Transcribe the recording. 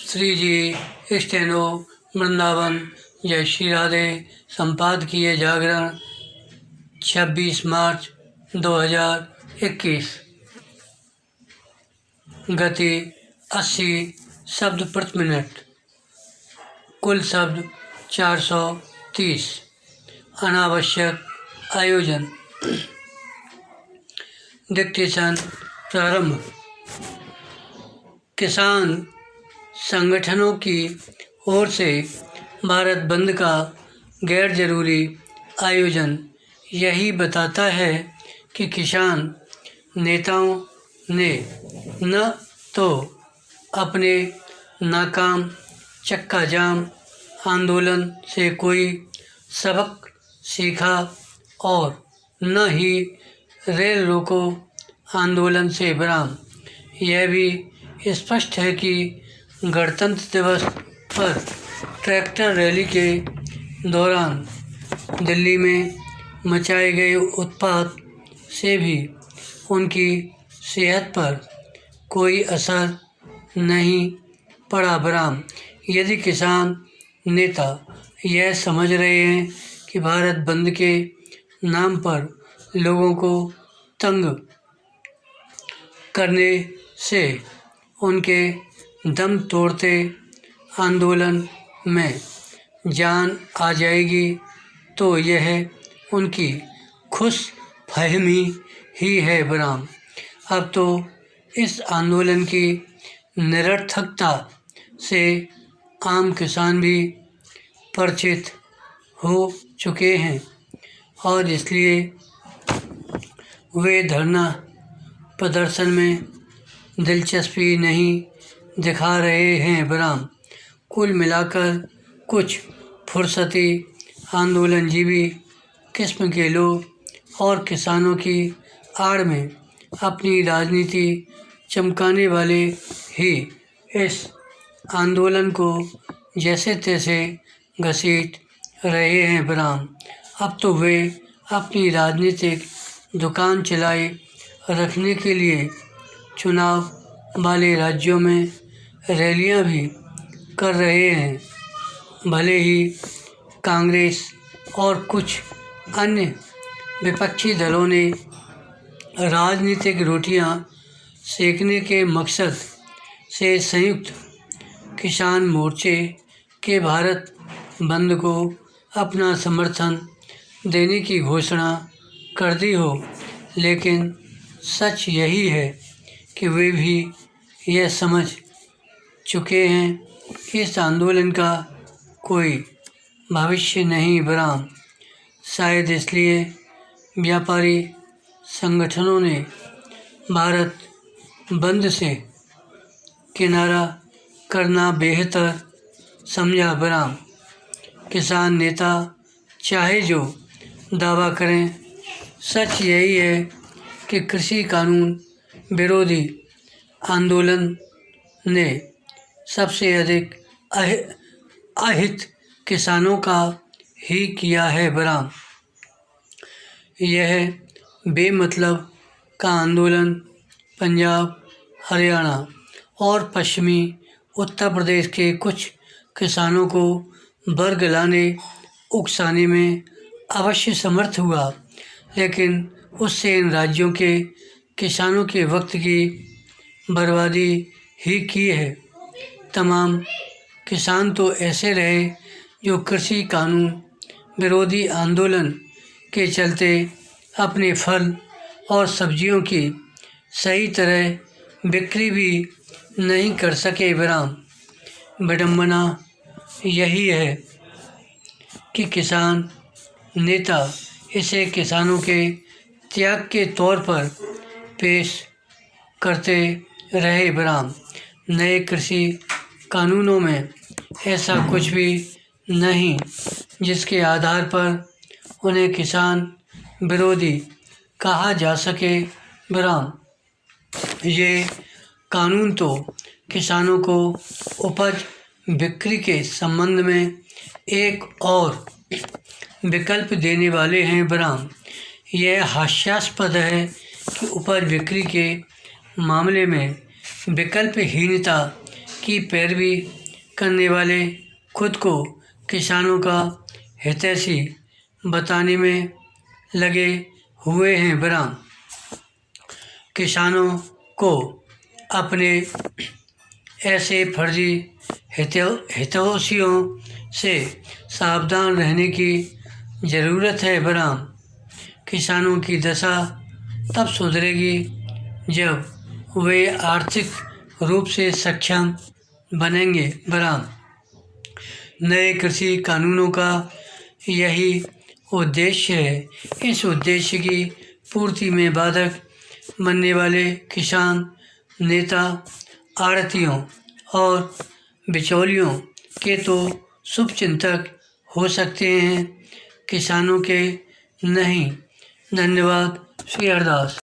श्री जी steno Vrindavan जय श्री राधे। संपादकीय जागरण 26 मार्च 2021। गति 80 शब्द प्रति मिनट। कुल शब्द 430। अनावश्यक आयोजन। डिक्टेशन प्रारंभ। किसान संगठनों की ओर से भारत बंद का गैर जरूरी आयोजन यही बताता है कि किसान नेताओं ने न तो अपने नाकाम चक्का जाम आंदोलन से कोई सबक सीखा और न ही रेल रोको आंदोलन से विराम। यह भी स्पष्ट है कि गणतंत्र दिवस पर ट्रैक्टर रैली के दौरान दिल्ली में मचाए गए उत्पात से भी उनकी सेहत पर कोई असर नहीं पड़ा। विराम। यदि किसान नेता यह समझ रहे हैं कि भारत बंद के नाम पर लोगों को तंग करने से उनके दम तोड़ते आंदोलन में जान आ जाएगी, तो यह उनकी खुश फहमी ही है। विराम। अब तो इस आंदोलन की निरर्थकता से आम किसान भी परिचित हो चुके हैं और इसलिए वे धरना प्रदर्शन में दिलचस्पी नहीं दिखा रहे हैं। विराम। कुल मिलाकर कुछ फुर्सती आंदोलनजीवी किस्म के लोग और किसानों की आड़ में अपनी राजनीति चमकाने वाले ही इस आंदोलन को जैसे तैसे घसीट रहे हैं। विराम। अब तो वे अपनी राजनीतिक दुकान चलाए रखने के लिए चुनाव वाले राज्यों में रैलियां भी कर रहे हैं। भले ही कांग्रेस और कुछ अन्य विपक्षी दलों ने राजनीतिक रोटियां सेकने के मकसद से संयुक्त किसान मोर्चे के भारत बंद को अपना समर्थन देने की घोषणा कर दी हो, लेकिन सच यही है कि वे भी यह समझ चुके हैं कि इस आंदोलन का कोई भविष्य नहीं। विराम। शायद इसलिए व्यापारी संगठनों ने भारत बंद से किनारा करना बेहतर समझा। विराम। किसान नेता चाहे जो दावा करें, सच यही है कि कृषि कानून विरोधी आंदोलन ने सबसे अधिक अहित किसानों का ही किया है। विराम। यह बेमतलब का आंदोलन पंजाब, हरियाणा और पश्चिमी उत्तर प्रदेश के कुछ किसानों को बरगलाने उकसाने में अवश्य समर्थ हुआ, लेकिन उससे इन राज्यों के किसानों के वक्त की बर्बादी ही की है। तमाम किसान तो ऐसे रहे जो कृषि कानून विरोधी आंदोलन के चलते अपने फल और सब्जियों की सही तरह बिक्री भी नहीं कर सके। विराम। विडंबना यही है कि किसान नेता इसे किसानों के त्याग के तौर पर पेश करते रहे। विराम। नए कृषि कानूनों में ऐसा कुछ भी नहीं जिसके आधार पर उन्हें किसान विरोधी कहा जा सके। विराम। ये कानून तो किसानों को उपज बिक्री के संबंध में एक और विकल्प देने वाले हैं। विराम। यह हास्यास्पद है कि उपज बिक्री के मामले में विकल्पहीनता की पैरवी करने वाले खुद को किसानों का हितैषी बताने में लगे हुए हैं। बराम किसानों को अपने ऐसे फर्जी हितैषियों से सावधान रहने की ज़रूरत है। बराम किसानों की दशा तब सुधरेगी जब वे आर्थिक रूप से सक्षम बनेंगे। बराम नए कृषि कानूनों का यही उद्देश्य है। इस उद्देश्य की पूर्ति में बाधक बनने वाले किसान नेता, आड़तियों और बिचौलियों के तो शुभचिंतक हो सकते हैं, किसानों के नहीं। धन्यवाद। श्री हरदास।